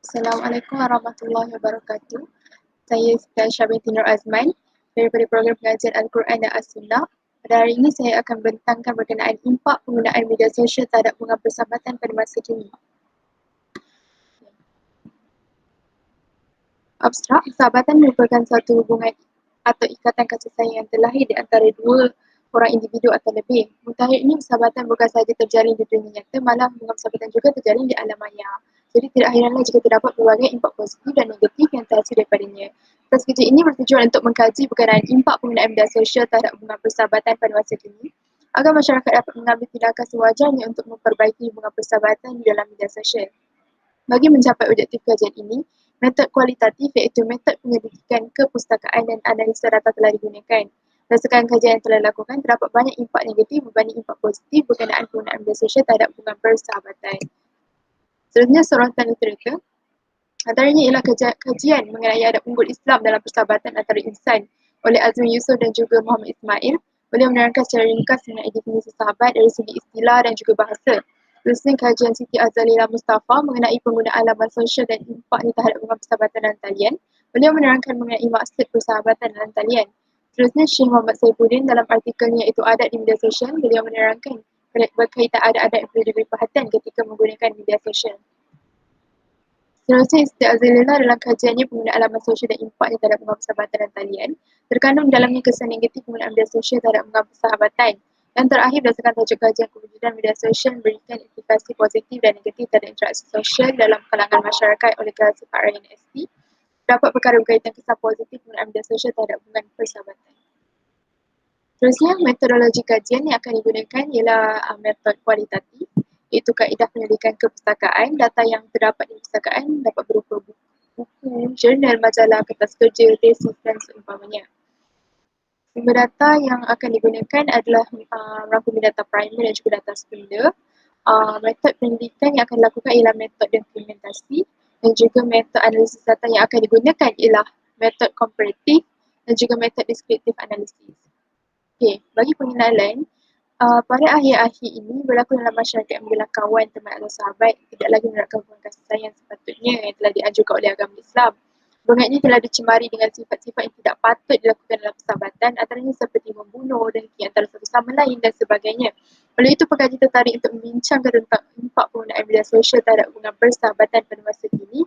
Assalamualaikum warahmatullahi wabarakatuh. Saya Siti Aisyah binti Nur Azman daripada program pengajian Al-Quran dan As-Sunnah. Pada hari ini saya akan bentangkan berkenaan impak penggunaan media sosial terhadap hubungan persahabatan pada masa kini. Abstrak, persahabatan merupakan satu hubungan atau ikatan kasih sayang yang terlahir di antara dua orang individu atau lebih. Mutakhir ini persahabatan bukan sahaja terjalin di dunia nyata, malah hubungan persahabatan juga terjalin di alam maya. Jadi tidak heranlah jika terdapat pelbagai impak positif dan negatif yang terhasil daripadanya. Kelas kerja ini bertujuan untuk mengkaji berkenaan impak penggunaan media sosial terhadap hubungan persahabatan pada masa kini agar masyarakat dapat mengambil tindakan sewajarnya untuk memperbaiki hubungan persahabatan di dalam media sosial. Bagi mencapai objektif kajian ini, metod kualitatif iaitu metod penyelidikan kepustakaan dan analisa data telah digunakan. Berdasarkan kajian yang telah dilakukan, terdapat banyak impak negatif berbanding impak positif berkenaan penggunaan media sosial terhadap hubungan persahabatan. Seterusnya, sorotan literatur. Antaranya ialah kajian mengenai adab unggul Islam dalam persahabatan antara insan oleh Azmi Yusof dan juga Muhammad Ismail. Beliau menerangkan secara ringkas mengenai definisi sahabat dari segi istilah dan juga bahasa. Terusnya kajian Siti Azalila Mustafa mengenai penggunaan laman sosial dan impaknya terhadap hubungan persahabatan dalam talian. Beliau menerangkan mengenai maksud persahabatan dalam talian. Seterusnya Syekh Muhammad Saifuddin dalam artikelnya iaitu adat di media sosial, beliau menerangkan berkaitan adat-adat yang perlu diberi perhatian ketika menggunakan media sosial. Seterusnya Siti Azalila dalam kajiannya penggunaan laman sosial dan impaknya terhadap hubungan persahabatan dan talian. Terkandung dalamnya kesan negatif penggunaan media sosial terhadap hubungan persahabatan. Dan terakhir, berdasarkan tajuk kajian kewujudan media sosial memberikan implikasi positif dan negatif terhadap interaksi sosial dalam kalangan masyarakat oleh klasifat RNSP, dapat perkara berkaitan kesan positif penggunaan media sosial terhadap hubungan persahabatan. Seterusnya, metodologi kajian yang akan digunakan ialah metod kualitatif, iaitu kaedah penyelidikan kepustakaan. Data yang terdapat di perpustakaan dapat berupa buku, jurnal, majalah, kertas kerja, tesis dan seumpamanya. Sumber data yang akan digunakan adalah merangkumi data primer dan juga data sekunder. Metod penyelidikan yang akan dilakukan ialah metod implementasi dan juga metod analisis data yang akan digunakan ialah metod komparatif dan juga metod deskriptif analisis. Okey, bagi pengenalan, pada akhir-akhir ini berlaku dalam masyarakat yang mengenal kawan, teman atau sahabat tidak lagi menerapkan hubungan kasih sayang sepatutnya yang telah dianjurkan oleh agama Islam. Hubungan ini telah dicemari dengan sifat-sifat yang tidak patut dilakukan dalam persahabatan, antaranya seperti membunuh, dengki antara satu sama lain dan sebagainya. Oleh itu, pengkaji tertarik untuk membincangkan tentang impak penggunaan media sosial terhadap hubungan persahabatan pada masa kini.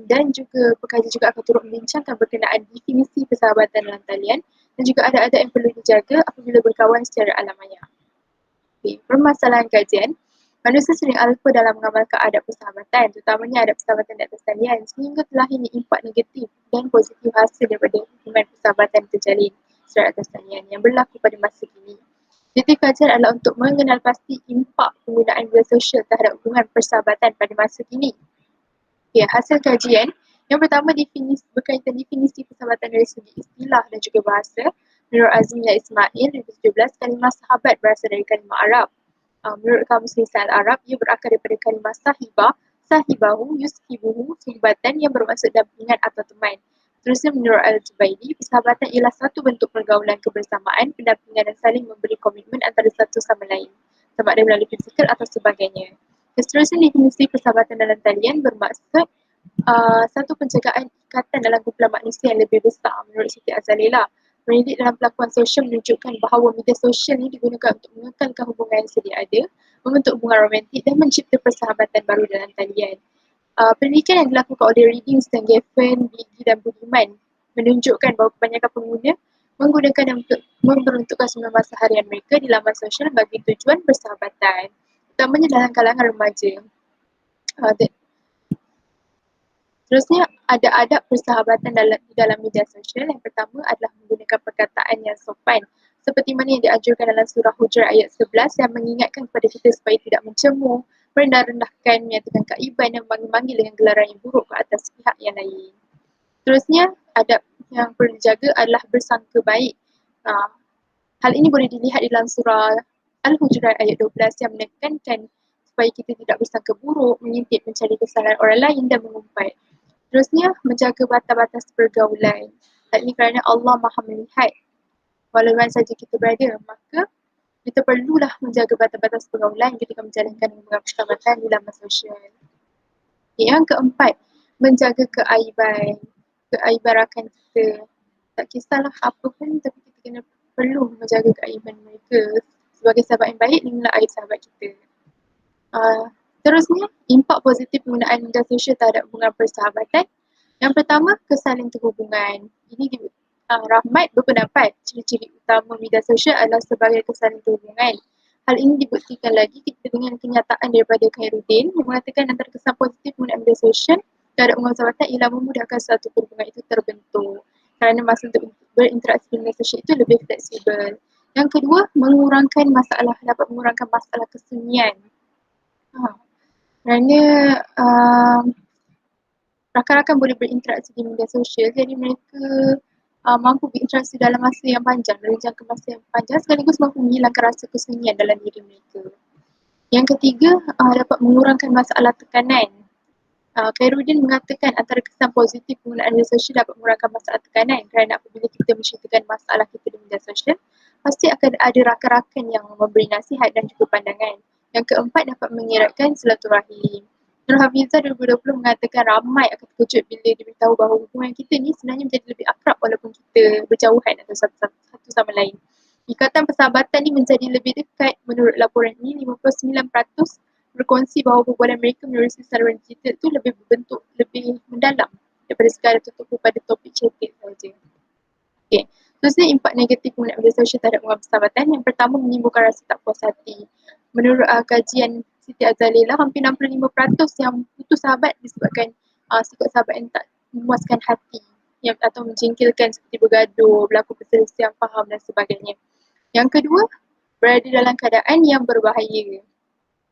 Dan juga pengkaji juga akan turut membincangkan berkenaan definisi persahabatan dalam talian dan juga ada-ada yang perlu dijaga apabila berkawan secara alamiah. Okay. Permasalahan kajian, manusia sering alpa dalam mengamalkan adab persahabatan, terutamanya adab persahabatan di atas talian, sehingga terlahirnya impak negatif dan positif hasil daripada hubungan persahabatan terjalin secara atas talian yang berlaku pada masa kini. Objektif kajian adalah untuk mengenal pasti impak penggunaan media sosial terhadap hubungan persahabatan pada masa kini. Okay, hasil kajian yang pertama berkaitan definisi persahabatan dari segi istilah dan juga bahasa. Menurut Azmiya Ismail 2017, kalimah sahabat berasal dari kalimah Arab. Menurut Kamus Lisan Arab, ia berakar daripada kalimah sahibah, sahibahu, yuskibuhu, suhbatan yang bermaksud dampingan atau teman. Terusnya menurut Al-Jubaidi, persahabatan ialah satu bentuk pergaulan kebersamaan, pendampingan dan saling memberi komitmen antara satu sama lain, sama ada melalui fizikal atau sebagainya. Seterusnya, definisi persahabatan dalam talian bermaksud satu penjagaan ikatan dalam kumpulan manusia yang lebih besar. Menurut Siti Azalila, pendidik dalam pelakuan sosial menunjukkan bahawa media sosial ini digunakan untuk mengekalkan hubungan yang sedia ada, membentuk hubungan romantik dan mencipta persahabatan baru dalam talian. Pendidikan yang dilakukan oleh Readings dan Geffen, Biggie dan Budiman menunjukkan bahawa kebanyakan pengguna menggunakan dan memperuntukkan semua masa harian mereka di laman sosial bagi tujuan persahabatan, utamanya dalam kalangan remaja. Terusnya, ada adab persahabatan di dalam media sosial. Yang pertama adalah menggunakan perkataan yang sopan, seperti mana yang dianjurkan dalam surah Hujurat ayat 11 yang mengingatkan kepada kita supaya tidak mencemooh, merendah-rendahkan, menyatakan kaiban dan memanggil dengan gelaran yang buruk ke atas pihak yang lain. Terusnya, adab yang perlu dijaga adalah bersangka baik. Hal ini boleh dilihat di dalam surah Al-Hujurat ayat 12 yang menekankan supaya kita tidak bersangka buruk, mengintip, mencari kesalahan orang lain dan mengumpat. Terusnya, menjaga batas-batas pergaulan. Hal ini kerana Allah Maha melihat walau mana saja kita berada, maka kita perlulah menjaga batas-batas pergaulan ketika menjalankan hubungan persahabatan di laman sosial. Yang keempat, menjaga keaiban. Keaiban rakan kita. Tak kisahlah apa pun, tapi kita kena perlu menjaga keaiban mereka. Sebagai sahabat yang baik, inilah aib sahabat kita. Terusnya, impak positif penggunaan media sosial terhadap hubungan persahabatan. Yang pertama, kesaling terhubungan. Ini Rahmat berpendapat ciri-ciri utama media sosial adalah sebagai kesaling terhubungan. Hal ini dibuktikan lagi dengan kenyataan daripada Khairuddin yang mengatakan antara kesan positif penggunaan media sosial terhadap hubungan persahabatan ialah memudahkan suatu perhubungan itu terbentuk. Kerana masa untuk berinteraksi di media sosial itu lebih fleksibel. Yang kedua, dapat mengurangkan masalah kesunyian. Kerana rakan-rakan boleh berinteraksi di media sosial, jadi mereka mampu berinteraksi dalam masa yang panjang, dalam jangka masa yang panjang, sekaligus mampu menghilangkan rasa kesunyian dalam diri mereka. Yang ketiga, dapat mengurangkan masalah tekanan. Khairuddin mengatakan antara kesan positif penggunaan media sosial dapat mengurangkan masalah tekanan kerana apabila kita menceritakan masalah kita di media sosial, pasti akan ada rakan-rakan yang memberi nasihat dan juga pandangan. Yang keempat, dapat mengeratkan silaturahim. Nur Hafizah 2020 mengatakan ramai akan terkejut bila diberitahu bahawa hubungan kita ni sebenarnya menjadi lebih akrab walaupun kita berjauhan atau satu sama lain. Ikatan persahabatan ni menjadi lebih dekat. Menurut laporan ini, 59% berkongsi bahawa perbualan mereka menerusi saluran digital itu lebih mendalam daripada sekadar tertutup pada topik chatting sahaja. Okay. Terusnya, impak negatif penggunaan media sosial terhadap hubungan persahabatan. Yang pertama, menimbulkan rasa tak puas hati. Menurut kajian Siti Azalila, hampir 65% yang putus sahabat disebabkan sikap sahabat yang tak memuaskan hati atau menjengkelkan seperti bergaduh, berlaku perselisihan faham dan sebagainya. Yang kedua, berada dalam keadaan yang berbahaya.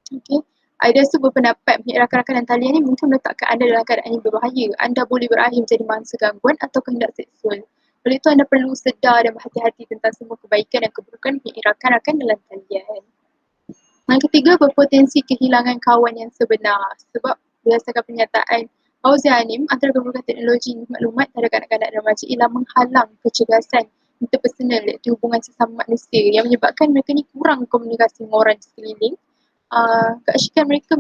Okay. Aidasu berpendapat rakan-rakan dan talian ini mungkin meletakkan anda dalam keadaan yang berbahaya. Anda boleh berakhir menjadi mangsa gangguan atau kehendak seksual. Oleh itu anda perlu sedar dan berhati-hati tentang semua kebaikan dan keburukan rakan-rakan dalam talian. Yang ketiga, berpotensi kehilangan kawan yang sebenar. Sebab berdasarkan pernyataan Fauzi Hanim, antara keburukan teknologi maklumat terhadap kanak-kanak dan remaja ialah menghalang kecergasan interpersonal iaitu hubungan sesama manusia yang menyebabkan mereka ni kurang komunikasi dengan orang di sekeliling. Keasyikan mereka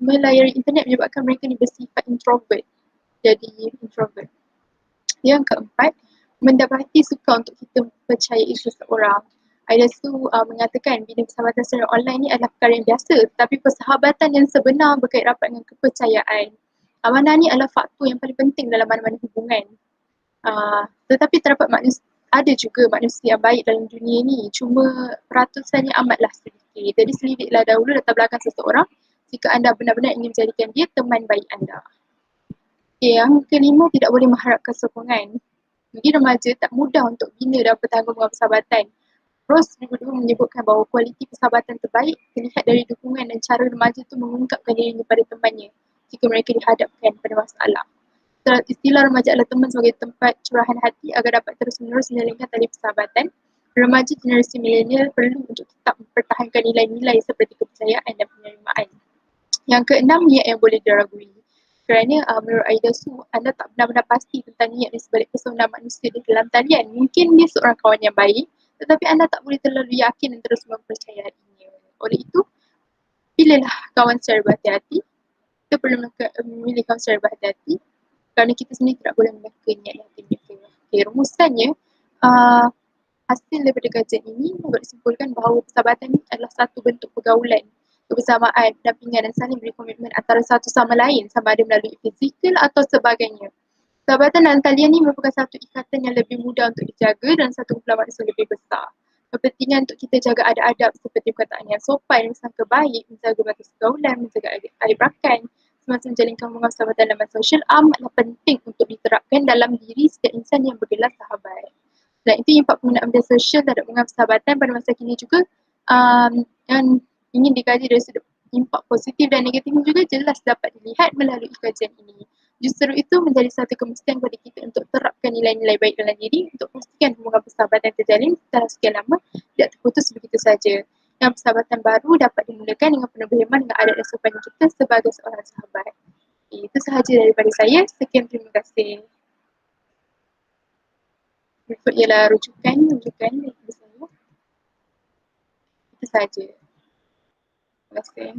melayari internet menyebabkan mereka ni bersifat introvert. Jadi introvert. Yang keempat, mendapati suka untuk kita percayai seseorang. Aidasu mengatakan bila persahabatan secara online ni adalah perkara yang biasa, tetapi persahabatan yang sebenar berkait rapat dengan kepercayaan. Mana ni adalah faktor yang paling penting dalam mana-mana hubungan. Tetapi ada juga manusia yang baik dalam dunia ni, cuma ratusannya amatlah sedikit. Jadi selidiklah dahulu latar belakang seseorang jika anda benar-benar ingin menjadikan dia teman baik anda. Okay, yang kelima, tidak boleh mengharapkan sokongan. Bagi remaja tak mudah untuk bina dan bertahan hubungan persahabatan. Rose 2002 menyebutkan bahawa kualiti persahabatan terbaik terlihat dari dukungan dan cara remaja itu mengungkapkan dirinya pada temannya jika mereka dihadapkan pada masalah. Istilah remaja adalah teman sebagai tempat curahan hati agar dapat terus-menerus menyalingkan tali persahabatan. Remaja generasi milenial perlu untuk tetap mempertahankan nilai-nilai seperti kepercayaan dan penerimaan. Yang keenam, niat yang boleh diragui. Kerana menurut Aidasu, anda tak benar-benar pasti tentang niat di sebalik pesona manusia di dalam talian. Mungkin dia seorang kawan yang baik, tetapi anda tak boleh terlalu yakin dan terus mempercayainya. Oleh itu, pilihlah kawan secara berhati-hati. Kita perlu memilih kawan secara berhati-hati kerana kita sendiri tidak boleh menekan niat hati mereka. Okay, rumusannya, hasil daripada kajian ini dapat disimpulkan bahawa persahabatan ini adalah satu bentuk pergaulan, kebersamaan, pendampingan dan saling beri komitmen antara satu sama lain sama ada melalui fizikal atau sebagainya. Persahabatan dalam talian ini merupakan satu ikatan yang lebih mudah untuk dijaga dan satu kumpulan manusia lebih besar. Kepentingan untuk kita jaga adab-adab seperti perkataan yang sopan, sangka baik, menjaga batas pergaulan, menjaga aib rakan, semasa menjalinkan hubungan persahabatan dalam sosial amatlah penting untuk diterapkan dalam diri setiap insan yang bergelar sahabat. Dan itu impak penggunaan media sosial terhadap hubungan persahabatan pada masa kini juga yang ingin dikaji dari sudut impak positif dan negatif juga jelas dapat dilihat melalui kajian ini. Justru itu menjadi satu kemestian kepada kita untuk terapkan nilai-nilai baik dalam diri untuk pastikan hubungan persahabatan terjalin setelah sekian lama tidak terputus begitu saja. Yang persahabatan baru dapat dimulakan dengan penuh berhemah dengan adat dan sopan kita sebagai seorang sahabat. Itu sahaja daripada saya. Sekian, terima kasih. Berikut ialah rujukan daripada saya. Itu sahaja. Terima kasih.